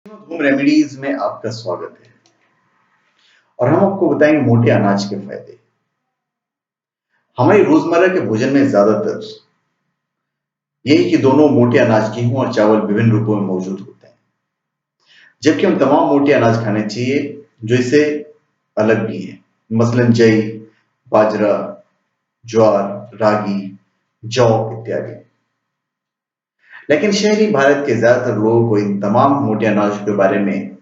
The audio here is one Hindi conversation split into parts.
होम रेमेडीज में आपका स्वागत है और हम आपको बताएंगे मोटे अनाज के फायदे। हमारी रोजमर्रा के भोजन में ज्यादातर यही कि दोनों मोटे अनाज गेहूं और चावल विभिन्न रूपों में मौजूद होते हैं, जबकि हम तमाम मोटे अनाज खाने चाहिए जो इससे अलग भी हैं, मसलन जई, बाजरा, ज्वार, रागी, जौ इत्यादि। लेकिन शहरी भारत के ज्यादातर लोगों को इन तमाम मोटे अनाजों के बारे में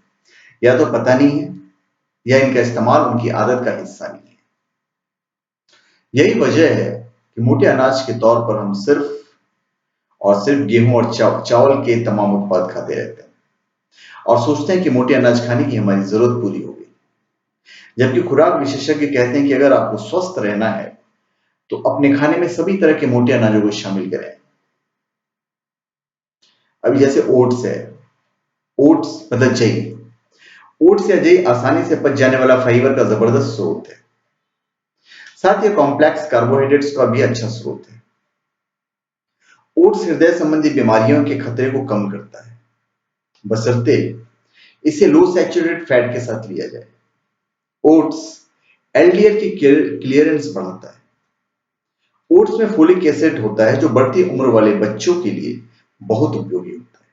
या तो पता नहीं है या इनका इस्तेमाल उनकी आदत का हिस्सा नहीं है। यही वजह है कि मोटे अनाज के तौर पर हम सिर्फ गेहूं और चावल के तमाम उत्पाद खाते रहते हैं और सोचते हैं कि मोटे अनाज खाने की हमारी जरूरत पूरी हो गई। जबकि खुराक विशेषज्ञ कहते हैं कि अगर आपको स्वस्थ रहना है तो अपने खाने में सभी तरह के मोटे अनाजों को शामिल करें। अभी जैसे ओट्स है, ओट्स मतलब जई। ओट्स या जई आसानी से पच जाने वाला फाइबर का जबरदस्त स्रोत है। साथ ही कॉम्प्लेक्स कार्बोहाइड्रेट्स का भी अच्छा स्रोत है। ओट्स हृदय संबंधी बीमारियों के खतरे को कम करता है, बशर्ते इसे लो सैचुरेटेड फैट के साथ लिया जाए। ओट्स एलडीएल की क्लियरेंस बढ़ाता है। ओट्स में फोलिक एसिड होता है जो बढ़ती उम्र वाले बच्चों के लिए बहुत उपयोगी होता है।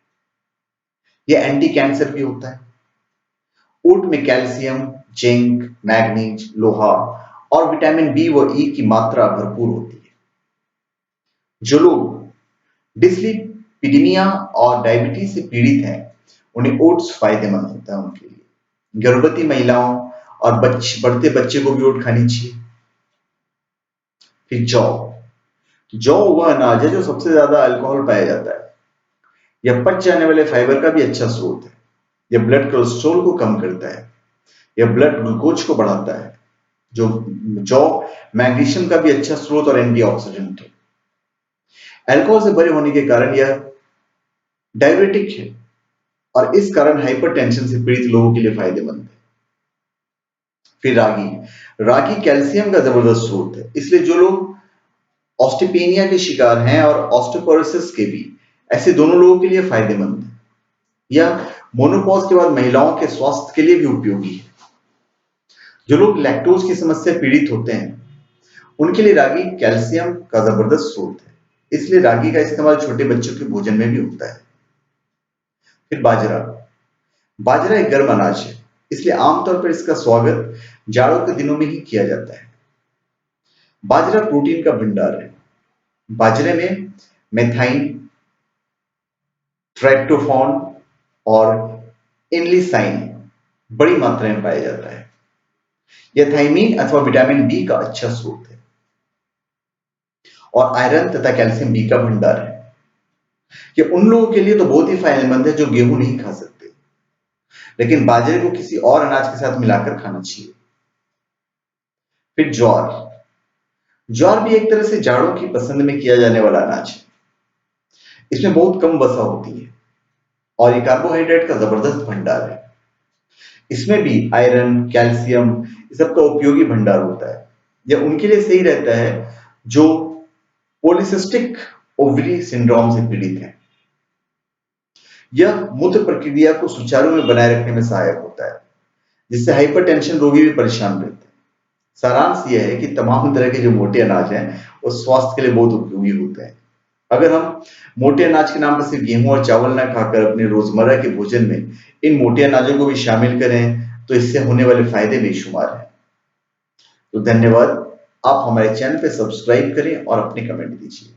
यह एंटी कैंसर भी होता है। ओट में कैल्शियम, जिंक, मैग्नीज, लोहा और विटामिन बी व ई की मात्रा भरपूर होती है। जो लोग डिस्लिपिडीमिया और डायबिटीज से पीड़ित हैं, उन्हें ओट्स फायदेमंद होता है उनके लिए। गर्भवती महिलाओं और बढ़ते बच्चे को भी ओट खानी चाहिए। फिर जौ। जौ वह अनाज है जो सबसे ज्यादा अल्कोहल पाया जाता है। यह पच जाने वाले फाइबर का भी अच्छा स्रोत है। यह ब्लड कोलेस्ट्रॉल को कम करता है। यह ब्लड ग्लूकोज को बढ़ाता है। जो जौ मैग्नीशियम का भी अच्छा स्रोत और एंटीऑक्सीडेंट है। अल्कोहल से भरे होने के कारण यह डायबिटिक है और इस कारण हाइपरटेंशन से पीड़ित लोगों के लिए फायदेमंद है। फिर रागी। रागी कैल्शियम का जबरदस्त स्रोत है, इसलिए जो लोग ऑस्टियोपेनिया के शिकार हैं और ऑस्टियोपोरोसिस के भी, ऐसे दोनों लोगों के लिए फायदेमंद है। यह मोनोपॉज के बाद महिलाओं के स्वास्थ्य के लिए भी उपयोगी है। जो लोग लैक्टोज की समस्या पीड़ित होते हैं, उनके लिए रागी कैल्शियम का जबरदस्त स्रोत है, इसलिए रागी का इस्तेमाल छोटे बच्चों के भोजन में भी होता है। फिर बाजरा। बाजरा एक गर्म अनाज है, इसलिए आमतौर पर इसका स्वागत जाड़ों के दिनों में ही किया जाता है। बाजरा प्रोटीन का भंडार है। बाजरे में मेथाइन, ट्राइप्टोफॉन और इनलिसाइन बड़ी मात्रा में पाया जाता है। यह थाइमीन अथवा विटामिन बी का अच्छा स्रोत है और आयरन तथा कैल्शियम बी का भंडार है। यह उन लोगों के लिए तो बहुत ही फायदेमंद है जो गेहूं नहीं खा सकते, लेकिन बाजरे को किसी और अनाज के साथ मिलाकर खाना चाहिए। फिर ज्वार। ज्वार भी एक तरह से जाड़ों की पसंद में किया जाने वाला अनाज है। इसमें बहुत कम वसा होती है और ये कार्बोहाइड्रेट का जबरदस्त भंडार है। इसमें भी आयरन, कैल्शियम, इस सब का उपयोगी भंडार होता है। यह उनके लिए सही रहता है जो पॉलीसिस्टिक ओवरी सिंड्रोम से पीड़ित हैं। यह मूत्र प्रक्रिया को सुचारू में बनाए रखने में सहायक होता है, जिससे हाइपरटेंशन रोगी भी परेशान रहते हैं। सारांश यह है कि तमाम तरह के जो मोटे अनाज हैं वो स्वास्थ्य के लिए बहुत उपयोगी होते हैं। अगर हम मोटे अनाज के नाम पर सिर्फ गेहूं और चावल ना खाकर अपने रोजमर्रा के भोजन में इन मोटे अनाजों को भी शामिल करें तो इससे होने वाले फायदे बेशुमार हैं। तो धन्यवाद। आप हमारे चैनल पे सब्सक्राइब करें और अपने कमेंट दीजिए।